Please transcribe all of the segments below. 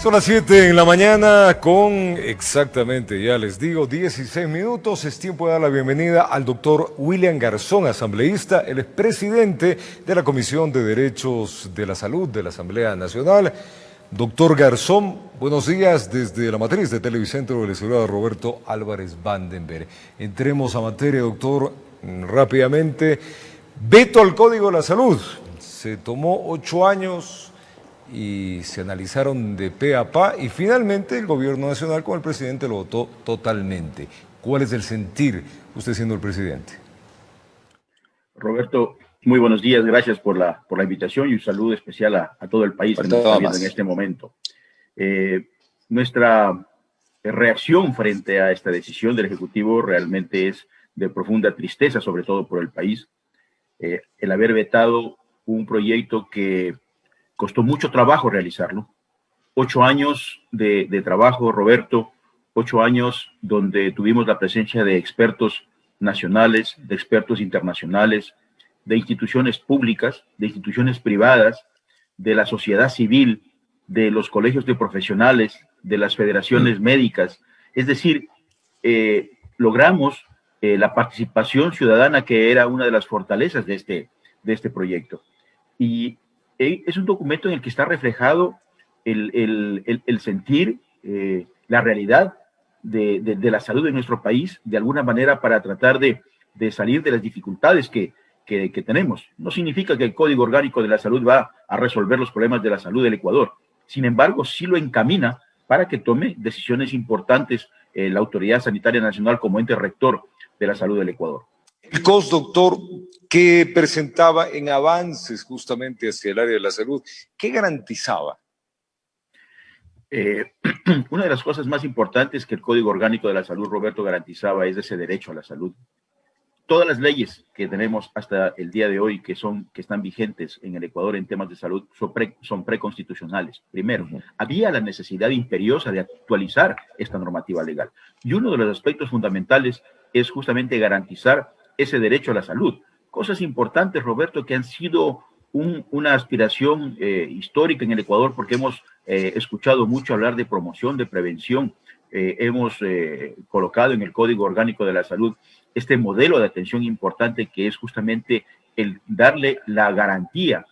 Son las 7 en la mañana con exactamente, ya les digo, 16 minutos. Es tiempo de dar la bienvenida al doctor William Garzón, asambleísta, el expresidente de la Comisión de Derechos de la Salud de la Asamblea Nacional. Doctor Garzón, buenos días desde la matriz de Televicentro del licenciado Roberto Álvarez Vandenberg. Entremos a materia, doctor, rápidamente. Veto al Código de la Salud. Se tomó 8 años y se analizaron de pe a pa y finalmente el gobierno nacional con el presidente lo votó totalmente. ¿Cuál es el sentir usted siendo el presidente? Roberto, muy buenos días, gracias por la invitación y un saludo especial a todo el país que nos está viendo en este momento. Nuestra reacción frente a esta decisión del Ejecutivo realmente es de profunda tristeza, sobre todo por el país. El haber vetado un proyecto que costó mucho trabajo realizarlo. 8 años de trabajo, Roberto, 8 años donde tuvimos la presencia de expertos nacionales, de expertos internacionales, de instituciones públicas, de instituciones privadas, de la sociedad civil, de los colegios de profesionales, de las federaciones médicas. Es decir, logramos la participación ciudadana, que era una de las fortalezas de este proyecto. Y es un documento en el que está reflejado el sentir, la realidad de la salud de nuestro país, de alguna manera para tratar de salir de las dificultades que tenemos. No significa que el Código Orgánico de la Salud va a resolver los problemas de la salud del Ecuador. Sin embargo, sí lo encamina para que tome decisiones importantes la Autoridad Sanitaria Nacional como ente rector de la salud del Ecuador. El COS, doctor, ¿qué presentaba en avances justamente hacia el área de la salud? ¿Qué garantizaba? Una de las cosas más importantes que el Código Orgánico de la Salud, Roberto, garantizaba es ese derecho a la salud. Todas las leyes que tenemos hasta el día de hoy que están vigentes en el Ecuador en temas de salud son preconstitucionales. Primero, había la necesidad imperiosa de actualizar esta normativa legal. Y uno de los aspectos fundamentales es justamente garantizar ese derecho a la salud. Cosas importantes, Roberto, que han sido una aspiración histórica en el Ecuador, porque hemos escuchado mucho hablar de promoción, de prevención. Hemos colocado en el Código Orgánico de la Salud este modelo de atención importante, que es justamente el darle la garantía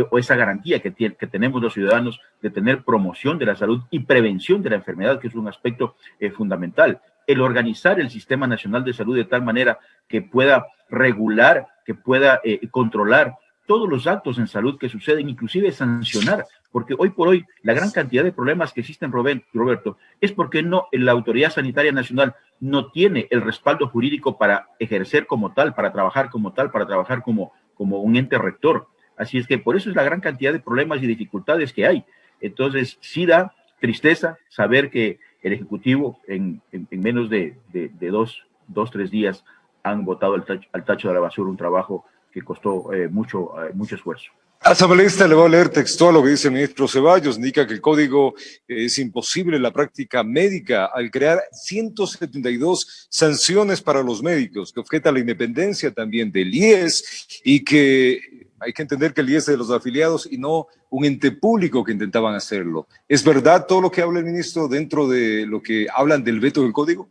o esa garantía que tenemos los ciudadanos de tener promoción de la salud y prevención de la enfermedad, que es un aspecto fundamental. El organizar el Sistema Nacional de Salud de tal manera que pueda regular, que pueda controlar todos los actos en salud que suceden, inclusive sancionar, porque hoy por hoy la gran cantidad de problemas que existen, Roberto, es porque la Autoridad Sanitaria Nacional no tiene el respaldo jurídico para ejercer como tal, para trabajar como tal, para trabajar como un ente rector. Así es que por eso es la gran cantidad de problemas y dificultades que hay. Entonces, sí da tristeza saber que el Ejecutivo en menos de 3 días han botado al tacho de la basura un trabajo que costó mucho esfuerzo. Asambleísta, le voy a leer textual lo que dice el ministro Ceballos. Indica que el código es imposible en la práctica médica al crear 172 sanciones para los médicos, que objeta la independencia también del IES y que hay que entender que el IES es de los afiliados y no un ente público que intentaban hacerlo. ¿Es verdad todo lo que habla el ministro dentro de lo que hablan del veto del código?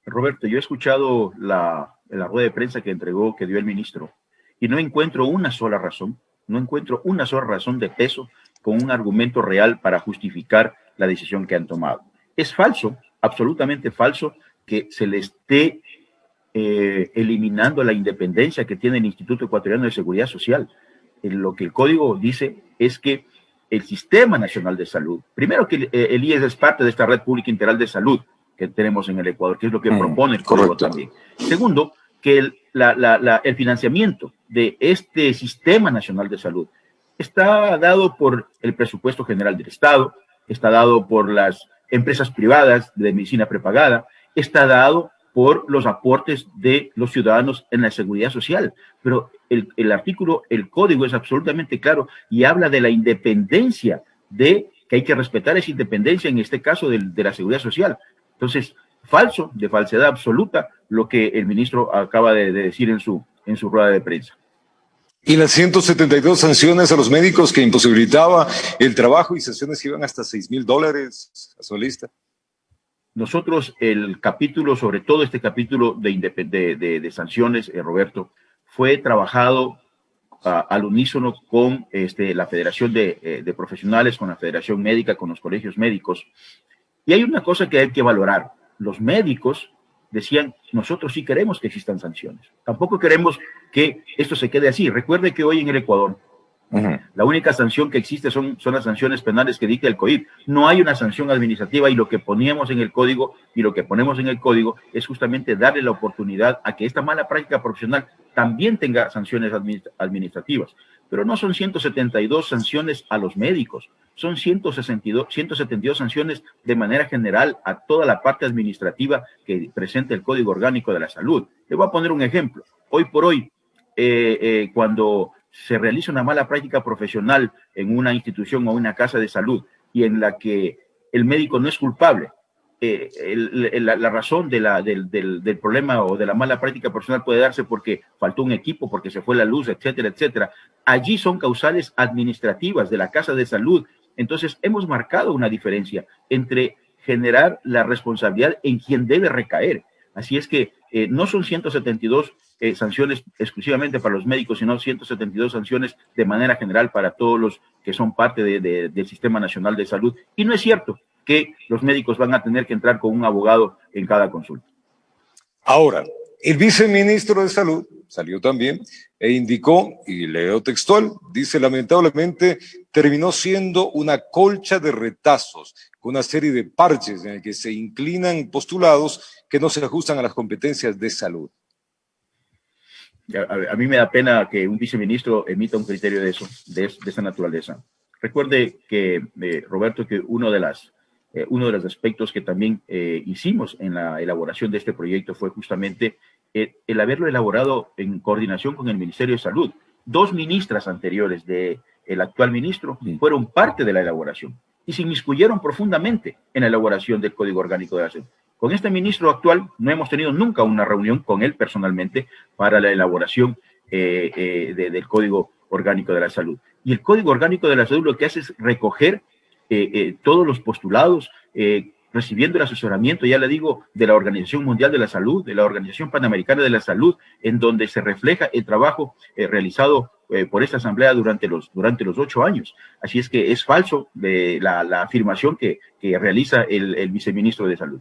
Roberto, yo he escuchado la rueda de prensa que dio el ministro, y no encuentro una sola razón de peso con un argumento real para justificar la decisión que han tomado. Es falso, absolutamente falso, que se le esté eliminando la independencia que tiene el Instituto Ecuatoriano de Seguridad Social. Lo que el código dice es que el Sistema Nacional de Salud, primero que el IES es parte de esta red pública integral de salud que tenemos en el Ecuador, que es lo que propone el código también. Segundo, que el financiamiento de este Sistema Nacional de Salud está dado por el presupuesto general del Estado, está dado por las empresas privadas de medicina prepagada, está dado por los aportes de los ciudadanos en la seguridad social. Pero el código es absolutamente claro y habla de la independencia, que hay que respetar esa independencia, en este caso de la seguridad social. Entonces, falso, de falsedad absoluta, lo que el ministro acaba de decir en su rueda de prensa. Y las 172 sanciones a los médicos que imposibilitaba el trabajo y sanciones que iban hasta $6,000, asambleísta. Nosotros, el capítulo, sobre todo este capítulo de sanciones, Roberto, fue trabajado al unísono con la Federación de Profesionales, con la Federación Médica, con los colegios médicos. Y hay una cosa que hay que valorar. Los médicos decían, nosotros sí queremos que existan sanciones. Tampoco queremos que esto se quede así. Recuerde que hoy en el Ecuador, la única sanción que existe son las sanciones penales que dicta el COIP. No hay una sanción administrativa, y lo que poníamos en el código y lo que ponemos en el código es justamente darle la oportunidad a que esta mala práctica profesional también tenga sanciones administrativas. Pero no son 172 sanciones a los médicos, son 172 sanciones de manera general a toda la parte administrativa que presenta el Código Orgánico de la Salud. Le voy a poner un ejemplo. Hoy por hoy, cuando se realiza una mala práctica profesional en una institución o una casa de salud y en la que el médico no es culpable, la razón del problema o de la mala práctica profesional puede darse porque faltó un equipo, porque se fue la luz, etcétera, etcétera. Allí son causales administrativas de la casa de salud. Entonces, hemos marcado una diferencia entre generar la responsabilidad en quien debe recaer. Así es que no son 172 sanciones exclusivamente para los médicos, sino 172 sanciones de manera general para todos los que son parte del Sistema Nacional de Salud. Y no es cierto que los médicos van a tener que entrar con un abogado en cada consulta. Ahora, el viceministro de Salud salió también e indicó, y leo textual, dice, lamentablemente terminó siendo una colcha de retazos, con una serie de parches en el que se inclinan postulados que no se ajustan a las competencias de salud. A mí me da pena que un viceministro emita un criterio de esa naturaleza. Recuerde que, Roberto, que uno de los aspectos que también hicimos en la elaboración de este proyecto fue justamente el haberlo elaborado en coordinación con el Ministerio de Salud. 2 ministras anteriores del actual ministro fueron parte de la elaboración y se inmiscuyeron profundamente en la elaboración del Código Orgánico de la Salud. Con este ministro actual no hemos tenido nunca una reunión con él personalmente para la elaboración del Código Orgánico de la Salud. Y el Código Orgánico de la Salud lo que hace es recoger todos los postulados, recibiendo el asesoramiento, ya le digo, de la Organización Mundial de la Salud, de la Organización Panamericana de la Salud, en donde se refleja el trabajo realizado por esta asamblea durante los 8 años. Así es que es falso la afirmación que realiza el viceministro de Salud.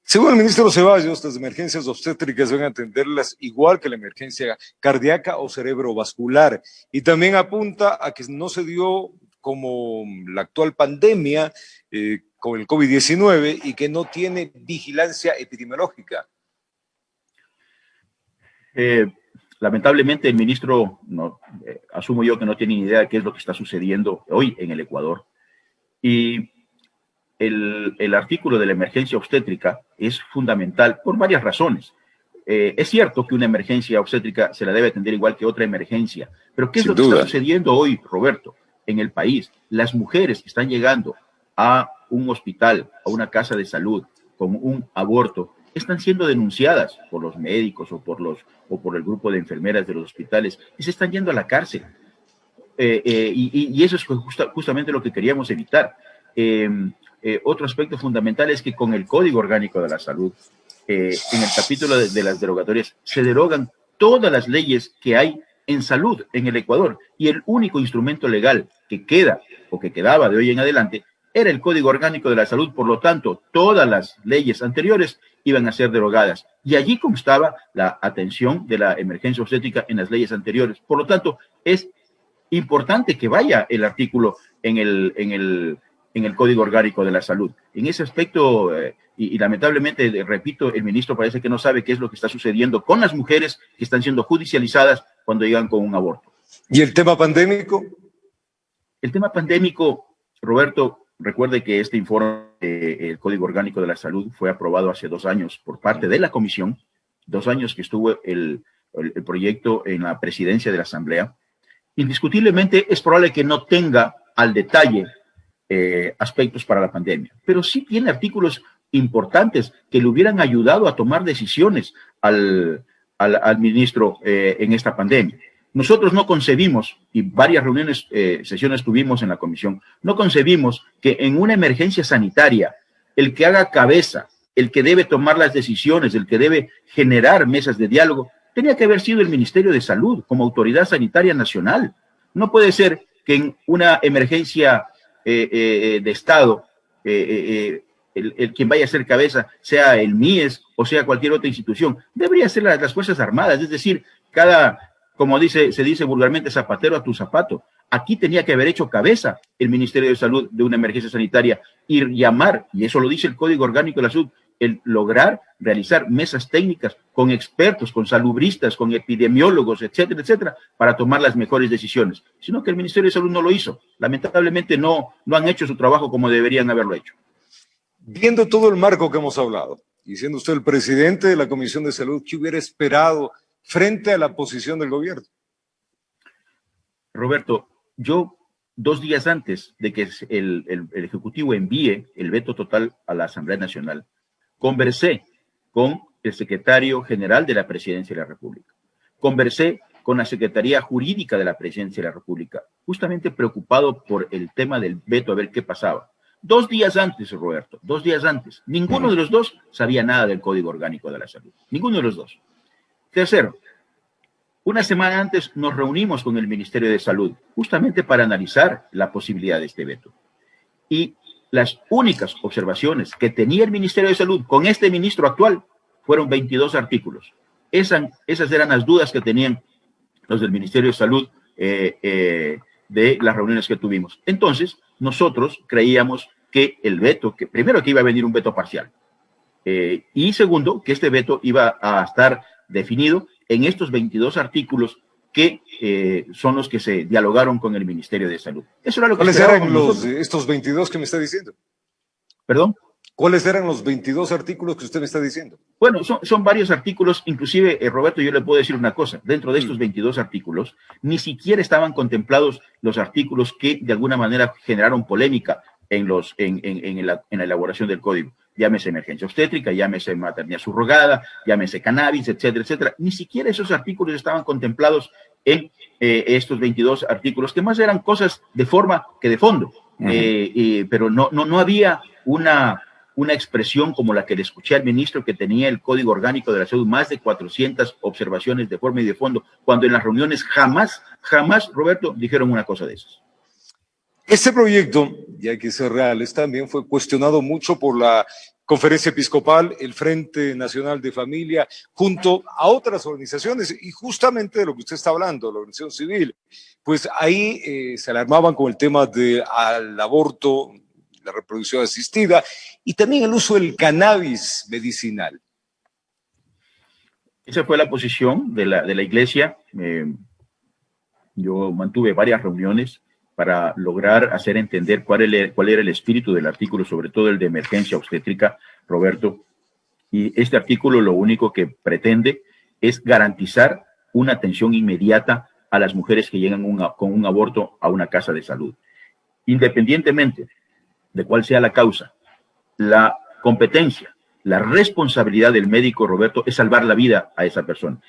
Según el ministro Ceballos, las emergencias obstétricas van a atenderlas igual que la emergencia cardíaca o cerebrovascular, y también apunta a que no se dio como la actual pandemia con el COVID-19 y que no tiene vigilancia epidemiológica. Lamentablemente el ministro, asumo yo que no tiene ni idea de qué es lo que está sucediendo hoy en el Ecuador. Y el artículo de la emergencia obstétrica es fundamental por varias razones. Es cierto que una emergencia obstétrica se la debe atender igual que otra emergencia, pero ¿qué es lo que está sucediendo hoy, Roberto, en el país? Las mujeres que están llegando a un hospital, a una casa de salud con un aborto, están siendo denunciadas por los médicos o por el grupo de enfermeras de los hospitales y se están yendo a la cárcel. Y eso es justamente lo que queríamos evitar. Otro aspecto fundamental es que con el Código Orgánico de la Salud, en el capítulo de las derogatorias, se derogan todas las leyes que hay en salud en el Ecuador, y el único instrumento legal que queda o que quedaba de hoy en adelante era el Código Orgánico de la Salud. Por lo tanto, todas las leyes anteriores iban a ser derogadas, y allí constaba la atención de la emergencia obstétrica en las leyes anteriores. Por lo tanto, es importante que vaya el artículo en el Código Orgánico de la Salud. En ese aspecto, y lamentablemente, repito, el ministro parece que no sabe qué es lo que está sucediendo con las mujeres que están siendo judicializadas cuando llegan con un aborto. ¿Y el tema pandémico? El tema pandémico, Roberto, recuerde que este informe, el Código Orgánico de la Salud, fue aprobado hace 2 años por parte de la Comisión, 2 años que estuvo el proyecto en la presidencia de la Asamblea. Indiscutiblemente es probable que no tenga al detalle aspectos para la pandemia, pero sí tiene artículos importantes que le hubieran ayudado a tomar decisiones al ministro en esta pandemia. Nosotros no concebimos, y varias reuniones, sesiones tuvimos en la comisión, no concebimos que en una emergencia sanitaria, el que haga cabeza, el que debe tomar las decisiones, el que debe generar mesas de diálogo, tenía que haber sido el Ministerio de Salud como autoridad sanitaria nacional. No puede ser que en una emergencia de Estado, quien vaya a ser cabeza sea el MIES o sea cualquier otra institución. Debería ser las Fuerzas Armadas, es decir, como se dice vulgarmente, zapatero a tu zapato. Aquí tenía que haber hecho cabeza el Ministerio de Salud de una emergencia sanitaria y llamar, y eso lo dice el Código Orgánico de la Salud, el lograr realizar mesas técnicas con expertos, con salubristas, con epidemiólogos, etcétera, etcétera, para tomar las mejores decisiones. Sino que el Ministerio de Salud no lo hizo. Lamentablemente no han hecho su trabajo como deberían haberlo hecho. Viendo todo el marco que hemos hablado, y siendo usted el presidente de la Comisión de Salud, ¿qué hubiera esperado frente a la posición del gobierno? Roberto, yo 2 días antes de que el Ejecutivo envíe el veto total a la Asamblea Nacional, conversé con el secretario general de la Presidencia de la República. Conversé con la Secretaría Jurídica de la Presidencia de la República, justamente preocupado por el tema del veto, a ver qué pasaba. 2 días antes, Roberto, 2 días antes. Ninguno de los dos sabía nada del Código Orgánico de la Salud. Ninguno de los dos. Tercero, una semana antes nos reunimos con el Ministerio de Salud, justamente para analizar la posibilidad de este veto. Y las únicas observaciones que tenía el Ministerio de Salud con este ministro actual fueron 22 artículos. Esas eran las dudas que tenían los del Ministerio de Salud de las reuniones que tuvimos. Entonces, nosotros creíamos que el veto, que primero que iba a venir un veto parcial, y segundo, que este veto iba a estar definido en estos 22 artículos que son los que se dialogaron con el Ministerio de Salud. Eso era lo que ¿Cuáles eran estos 22 que me está diciendo? ¿Perdón? ¿Cuáles eran los 22 artículos que usted me está diciendo? Bueno, son varios artículos, inclusive, Roberto, yo le puedo decir una cosa, dentro de estos 22 artículos, ni siquiera estaban contemplados los artículos que de alguna manera generaron polémica en la elaboración del código. Llámese emergencia obstétrica, llámese maternidad subrogada, llámese cannabis, etcétera, etcétera. Ni siquiera esos artículos estaban contemplados en estos 22 artículos, que más eran cosas de forma que de fondo. Pero no había una expresión como la que le escuché al ministro, que tenía el Código Orgánico de la Salud, más de 400 observaciones de forma y de fondo, cuando en las reuniones jamás, Roberto, dijeron una cosa de esas. Este proyecto, y hay que ser reales, también fue cuestionado mucho por la Conferencia Episcopal, el Frente Nacional de Familia, junto a otras organizaciones, y justamente de lo que usted está hablando, la organización civil, pues ahí se alarmaban con el tema del aborto, la reproducción asistida, y también el uso del cannabis medicinal. Esa fue la posición de la Iglesia. Yo mantuve varias reuniones para lograr hacer entender cuál era el espíritu del artículo, sobre todo el de emergencia obstétrica, Roberto. Y este artículo lo único que pretende es garantizar una atención inmediata a las mujeres que llegan con un aborto a una casa de salud. Independientemente de cuál sea la causa, la competencia, la responsabilidad del médico, Roberto, es salvar la vida a esa persona.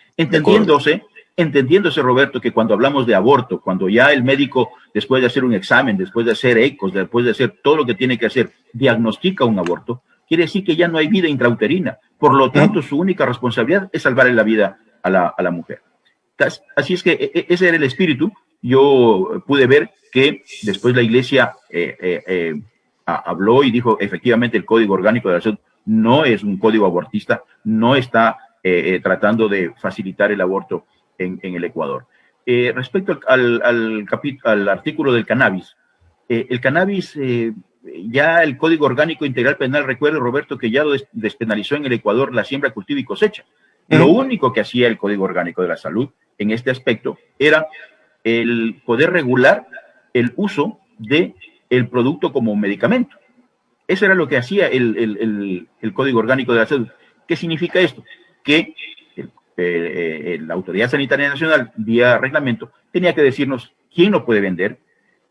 Entendiéndose, Roberto, que cuando hablamos de aborto, cuando ya el médico, después de hacer un examen, después de hacer ecos, después de hacer todo lo que tiene que hacer, diagnostica un aborto, quiere decir que ya no hay vida intrauterina. Por lo tanto, su única responsabilidad es salvar la vida a la mujer. Así es que ese era el espíritu. Yo pude ver que después la Iglesia habló y dijo, efectivamente, el Código Orgánico de la Salud no es un código abortista, no está tratando de facilitar el aborto en el Ecuador. Respecto al artículo del cannabis, el cannabis, ya el Código Orgánico Integral Penal, recuerde, Roberto, que ya despenalizó en el Ecuador la siembra, cultivo y cosecha. Lo único que hacía el Código Orgánico de la Salud en este aspecto era el poder regular el uso del producto como medicamento. Eso era lo que hacía el Código Orgánico de la Salud. ¿Qué significa esto? Que la Autoridad Sanitaria Nacional, vía reglamento, tenía que decirnos quién lo puede vender,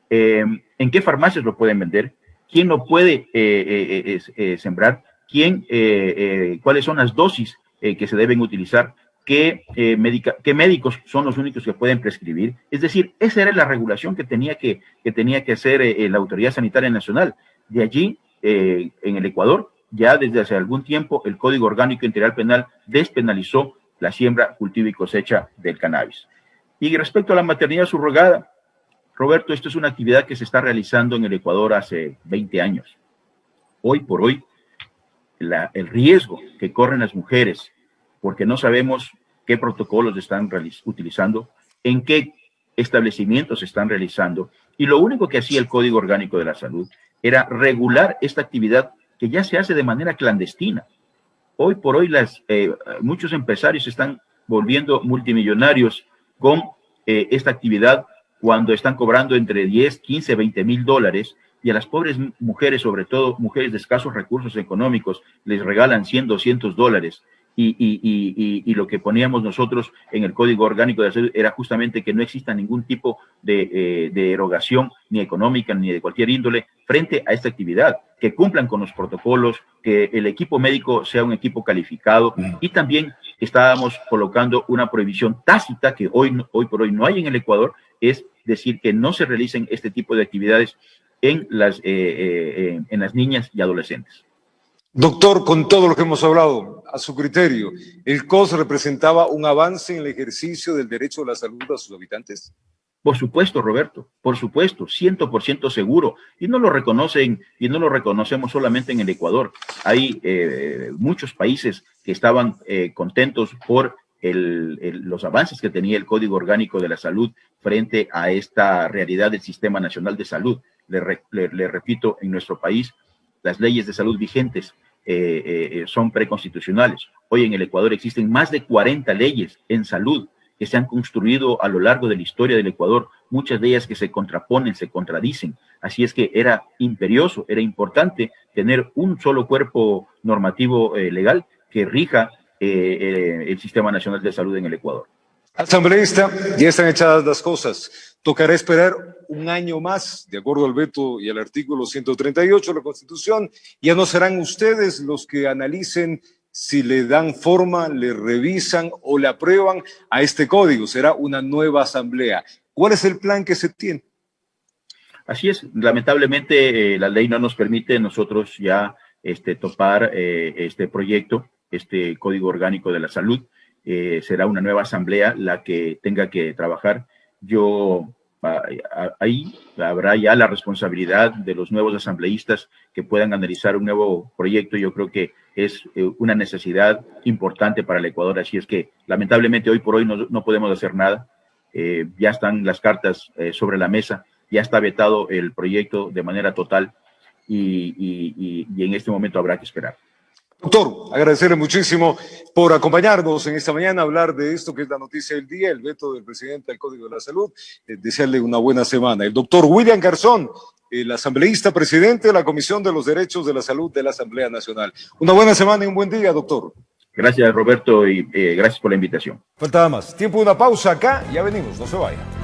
en qué farmacias lo pueden vender, quién lo puede sembrar, cuáles son las dosis que se deben utilizar, qué médicos son los únicos que pueden prescribir. Es decir, esa era la regulación que tenía que hacer la Autoridad Sanitaria Nacional. De allí, en el Ecuador, ya desde hace algún tiempo, el Código Orgánico Integral Penal despenalizó la siembra, cultivo y cosecha del cannabis. Y respecto a la maternidad subrogada, Roberto, esto es una actividad que se está realizando en el Ecuador hace 20 años. Hoy por hoy, el riesgo que corren las mujeres, porque no sabemos qué protocolos están utilizando, en qué establecimientos se están realizando, y lo único que hacía el Código Orgánico de la Salud era regular esta actividad que ya se hace de manera clandestina. Hoy por hoy muchos empresarios se están volviendo multimillonarios con esta actividad cuando están cobrando entre 10, 15, 20 mil dólares, y a las pobres mujeres, sobre todo mujeres de escasos recursos económicos, les regalan 100, 200 dólares. Y lo que poníamos nosotros en el Código Orgánico de la Salud era justamente que no exista ningún tipo de erogación, ni económica, ni de cualquier índole, frente a esta actividad, que cumplan con los protocolos, que el equipo médico sea un equipo calificado, y también estábamos colocando una prohibición tácita que hoy por hoy no hay en el Ecuador, es decir, que no se realicen este tipo de actividades en las niñas y adolescentes. Doctor, con todo lo que hemos hablado, a su criterio, ¿el COS representaba un avance en el ejercicio del derecho a la salud a sus habitantes? Por supuesto, Roberto, por supuesto, 100% seguro. Y no lo reconocen, y no lo reconocemos solamente en el Ecuador. Hay muchos países que estaban contentos por los avances que tenía el Código Orgánico de la Salud frente a esta realidad del Sistema Nacional de Salud. Le repito, en nuestro país, las leyes de salud vigentes son preconstitucionales. Hoy en el Ecuador existen más de 40 leyes en salud que se han construido a lo largo de la historia del Ecuador, muchas de ellas que se contraponen, se contradicen. Así es que era imperioso, era importante tener un solo cuerpo normativo legal que rija el Sistema Nacional de Salud en el Ecuador. Asambleísta, ya están echadas las cosas. Tocará esperar un año más, de acuerdo al veto y al artículo 138 de la Constitución. Ya no serán ustedes los que analicen si le dan forma, le revisan o le aprueban a este código. Será una nueva asamblea. ¿Cuál es el plan que se tiene? Así es. Lamentablemente la ley no nos permite nosotros ya topar este proyecto, este Código Orgánico de la Salud. Será una nueva asamblea la que tenga que trabajar. Ahí habrá ya la responsabilidad de los nuevos asambleístas que puedan analizar un nuevo proyecto. Yo creo que es una necesidad importante para el Ecuador, así es que lamentablemente hoy por hoy no podemos hacer nada. Ya están las cartas sobre la mesa, ya está vetado el proyecto de manera total y en este momento habrá que esperar. Doctor, agradecerle muchísimo por acompañarnos en esta mañana a hablar de esto que es la noticia del día, el veto del presidente al Código de la Salud. Desearle una buena semana. El doctor William Garzón, el asambleísta presidente de la Comisión de los Derechos de la Salud de la Asamblea Nacional. Una buena semana y un buen día, doctor. Gracias, Roberto, y gracias por la invitación. Faltaba más. Tiempo de una pausa acá, ya venimos, no se vayan.